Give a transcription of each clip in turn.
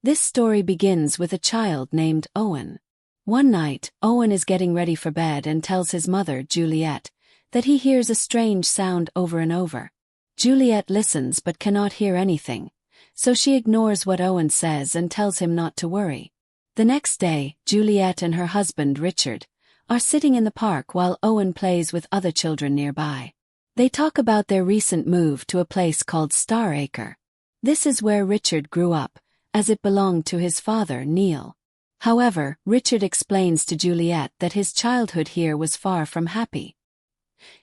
This story begins with a child named Owen. One night, Owen is getting ready for bed and tells his mother, Juliet, that he hears a strange sound over and over. Juliet listens but cannot hear anything, so she ignores what Owen says and tells him not to worry. The next day, Juliet and her husband, Richard, are sitting in the park while Owen plays with other children nearby. They talk about their recent move to a place called Staracre. This is where Richard grew up, as it belonged to his father, Neil. However, Richard explains to Juliet that his childhood here was far from happy.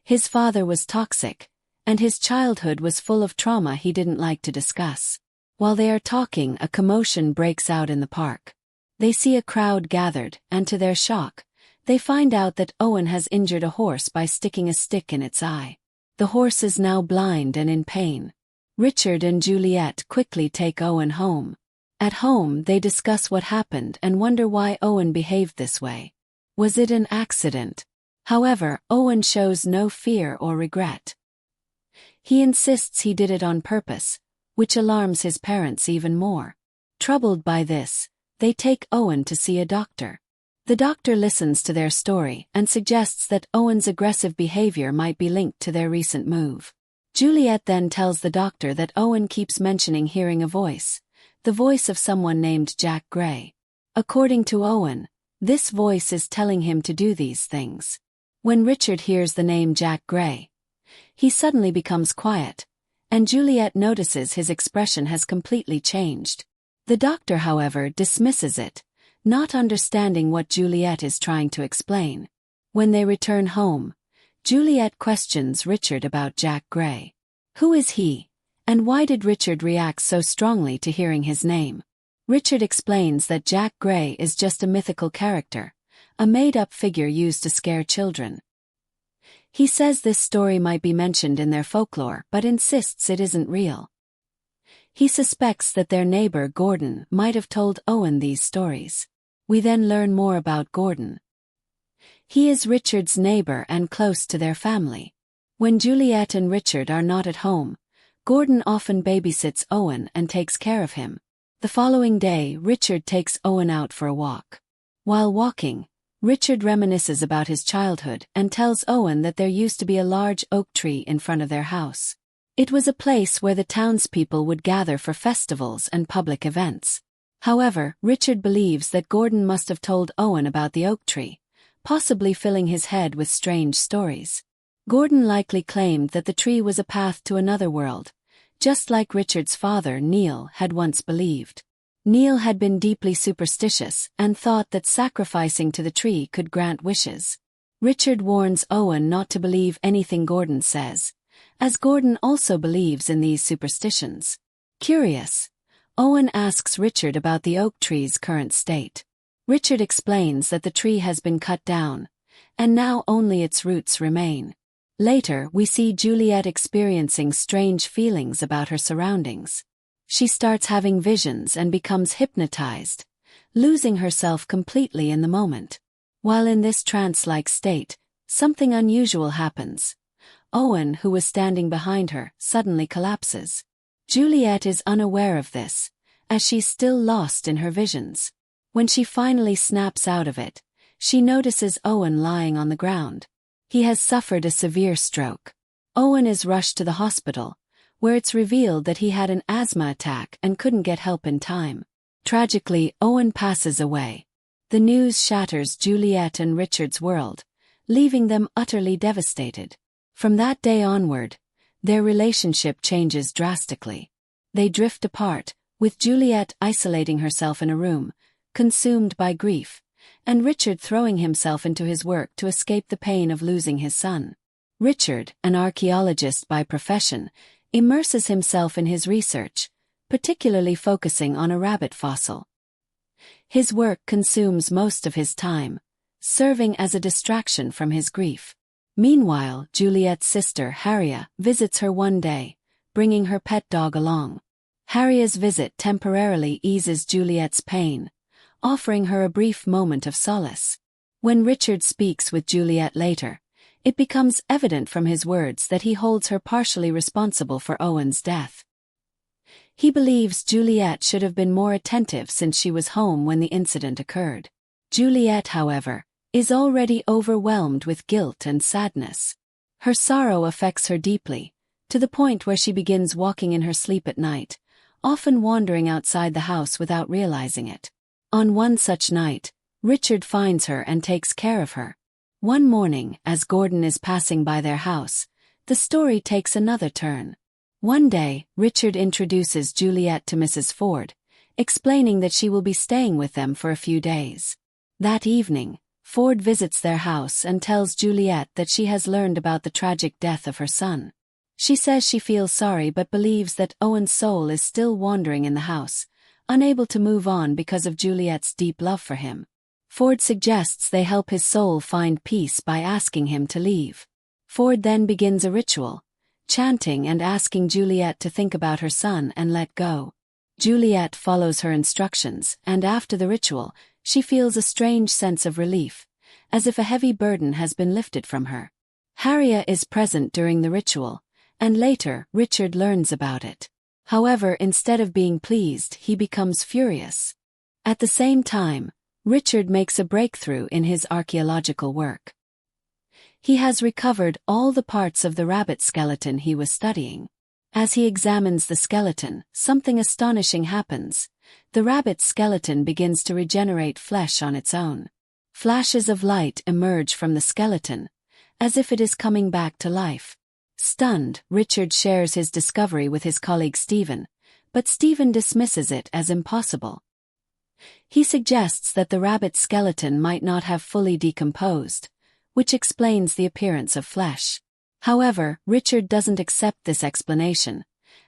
His father was toxic, and his childhood was full of trauma he didn't like to discuss. While they are talking, a commotion breaks out in the park. They see a crowd gathered, and to their shock, they find out that Owen has injured a horse by sticking a stick in its eye. The horse is now blind and in pain. Richard and Juliet quickly take Owen home. At home, they discuss what happened and wonder why Owen behaved this way. Was it an accident? However, Owen shows no fear or regret. He insists he did it on purpose, which alarms his parents even more. Troubled by this, they take Owen to see a doctor. The doctor listens to their story and suggests that Owen's aggressive behavior might be linked to their recent move. Juliet then tells the doctor that Owen keeps mentioning hearing a voice, the voice of someone named Jack Gray. According to Owen, this voice is telling him to do these things. When Richard hears the name Jack Gray, he suddenly becomes quiet, and Juliet notices his expression has completely changed. The doctor, however, dismisses it, not understanding what Juliet is trying to explain. When they return home, Juliet questions Richard about Jack Gray. Who is he, and why did Richard react so strongly to hearing his name? Richard explains that Jack Gray is just a mythical character, a made-up figure used to scare children. He says this story might be mentioned in their folklore but insists it isn't real. He suspects that their neighbor Gordon might have told Owen these stories. We then learn more about Gordon. He is Richard's neighbor and close to their family. When Juliet and Richard are not at home, Gordon often babysits Owen and takes care of him. The following day, Richard takes Owen out for a walk. While walking, Richard reminisces about his childhood and tells Owen that there used to be a large oak tree in front of their house. It was a place where the townspeople would gather for festivals and public events. However, Richard believes that Gordon must have told Owen about the oak tree, possibly filling his head with strange stories. Gordon likely claimed that the tree was a path to another world, just like Richard's father, Neil, had once believed. Neil had been deeply superstitious and thought that sacrificing to the tree could grant wishes. Richard warns Owen not to believe anything Gordon says, as Gordon also believes in these superstitions. Curious, Owen asks Richard about the oak tree's current state. Richard explains that the tree has been cut down, and now only its roots remain. Later, we see Juliet experiencing strange feelings about her surroundings. She starts having visions and becomes hypnotized, losing herself completely in the moment. While in this trance-like state, something unusual happens. Owen, who was standing behind her, suddenly collapses. Juliet is unaware of this, as she's still lost in her visions. When she finally snaps out of it, she notices Owen lying on the ground. He has suffered a severe stroke. Owen is rushed to the hospital, where it's revealed that he had an asthma attack and couldn't get help in time. Tragically, Owen passes away. The news shatters Juliet and Richard's world, leaving them utterly devastated. From that day onward, their relationship changes drastically. They drift apart, with Juliet isolating herself in a room, consumed by grief, and Richard throwing himself into his work to escape the pain of losing his son. Richard, an archaeologist by profession, immerses himself in his research, particularly focusing on a rabbit fossil. His work consumes most of his time, serving as a distraction from his grief. Meanwhile, Juliet's sister, Harriet, visits her one day, bringing her pet dog along. Harriet's visit temporarily eases Juliet's pain, offering her a brief moment of solace. When Richard speaks with Juliet later, it becomes evident from his words that he holds her partially responsible for Owen's death. He believes Juliet should have been more attentive since she was home when the incident occurred. Juliet, however, is already overwhelmed with guilt and sadness. Her sorrow affects her deeply, to the point where she begins walking in her sleep at night, often wandering outside the house without realizing it. On one such night, Richard finds her and takes care of her. One morning, as Gordon is passing by their house, the story takes another turn. One day, Richard introduces Juliet to Mrs. Ford, explaining that she will be staying with them for a few days. That evening, Ford visits their house and tells Juliet that she has learned about the tragic death of her son. She says she feels sorry but believes that Owen's soul is still wandering in the house, unable to move on because of Juliet's deep love for him. Ford suggests they help his soul find peace by asking him to leave. Ford then begins a ritual, chanting and asking Juliet to think about her son and let go. Juliet follows her instructions, and after the ritual, she feels a strange sense of relief, as if a heavy burden has been lifted from her. Harriet is present during the ritual, and later Richard learns about it. However, instead of being pleased, he becomes furious. At the same time, Richard makes a breakthrough in his archaeological work. He has recovered all the parts of the rabbit skeleton he was studying. As he examines the skeleton, something astonishing happens. The rabbit's skeleton begins to regenerate flesh on its own. Flashes of light emerge from the skeleton, as if it is coming back to life. Stunned, Richard shares his discovery with his colleague Stephen, but Stephen dismisses it as impossible. He suggests that the rabbit's skeleton might not have fully decomposed, which explains the appearance of flesh. However, Richard doesn't accept this explanation,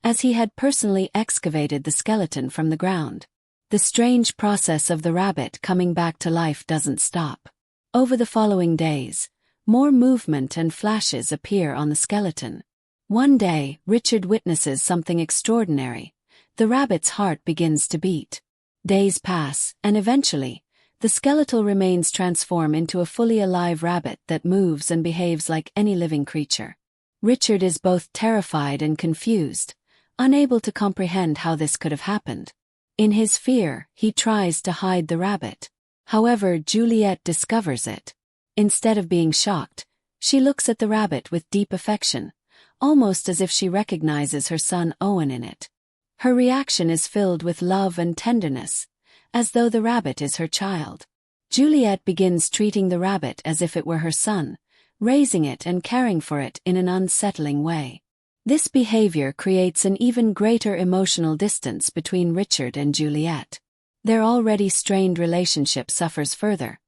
as he had personally excavated the skeleton from the ground. The strange process of the rabbit coming back to life doesn't stop. Over the following days, more movement and flashes appear on the skeleton. One day, Richard witnesses something extraordinary. The rabbit's heart begins to beat. Days pass, and eventually, the skeletal remains transform into a fully alive rabbit that moves and behaves like any living creature. Richard is both terrified and confused, unable to comprehend how this could have happened. In his fear, he tries to hide the rabbit. However, Juliet discovers it. Instead of being shocked, she looks at the rabbit with deep affection, almost as if she recognizes her son Owen in it. Her reaction is filled with love and tenderness, as though the rabbit is her child. Juliet begins treating the rabbit as if it were her son, raising it and caring for it in an unsettling way. This behavior creates an even greater emotional distance between Richard and Juliet. Their already strained relationship suffers further,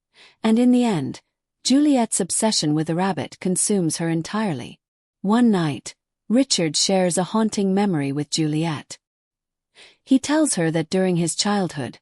and in the end, Juliet's obsession with the rabbit consumes her entirely. One night, Richard shares a haunting memory with Juliet. He tells her that during his childhood,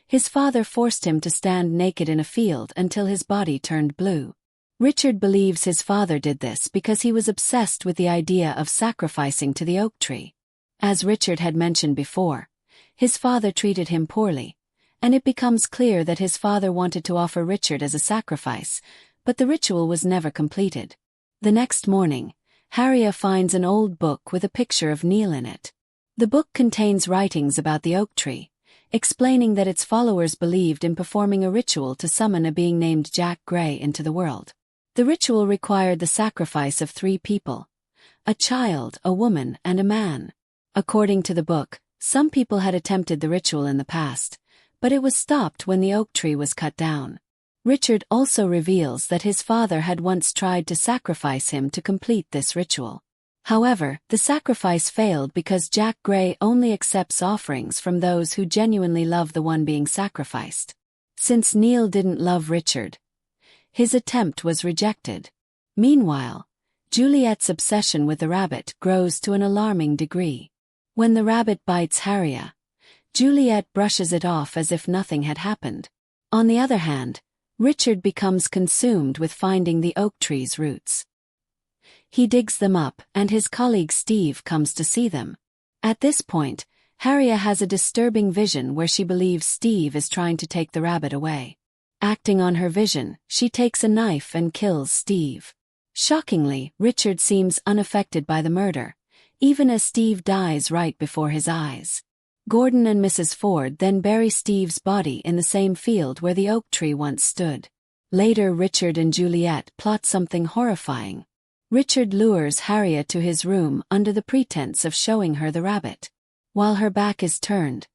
his father forced him to stand naked in a field until his body turned blue. Richard believes his father did this because he was obsessed with the idea of sacrificing to the oak tree. As Richard had mentioned before, his father treated him poorly, and it becomes clear that his father wanted to offer Richard as a sacrifice, but the ritual was never completed. The next morning, Harriet finds an old book with a picture of Neil in it. The book contains writings about the oak tree, explaining that its followers believed in performing a ritual to summon a being named Jack Gray into the world. The ritual required the sacrifice of 3 people: a child, a woman, and a man. According to the book, some people had attempted the ritual in the past, but it was stopped when the oak tree was cut down. Richard also reveals that his father had once tried to sacrifice him to complete this ritual. However, the sacrifice failed because Jack Gray only accepts offerings from those who genuinely love the one being sacrificed. Since Neil didn't love Richard, his attempt was rejected. Meanwhile, Juliet's obsession with the rabbit grows to an alarming degree. When the rabbit bites Harriet, Juliet brushes it off as if nothing had happened. On the other hand, Richard becomes consumed with finding the oak tree's roots. He digs them up, and his colleague Steve comes to see them. At this point, Harriet has a disturbing vision where she believes Steve is trying to take the rabbit away. Acting on her vision, she takes a knife and kills Steve. Shockingly, Richard seems unaffected by the murder, even as Steve dies right before his eyes. Gordon and Mrs. Ford then bury Steve's body in the same field where the oak tree once stood. Later, Richard and Juliet plot something horrifying. Richard lures Harriet to his room under the pretense of showing her the rabbit. While her back is turned,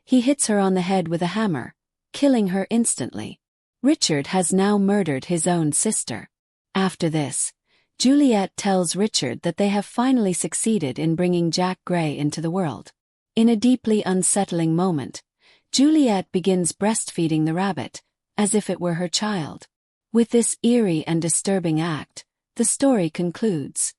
he hits her on the head with a hammer, killing her instantly. Richard has now murdered his own sister. After this, Juliet tells Richard that they have finally succeeded in bringing Jack Gray into the world. In a deeply unsettling moment, Juliet begins breastfeeding the rabbit, as if it were her child. With this eerie and disturbing act, the story concludes.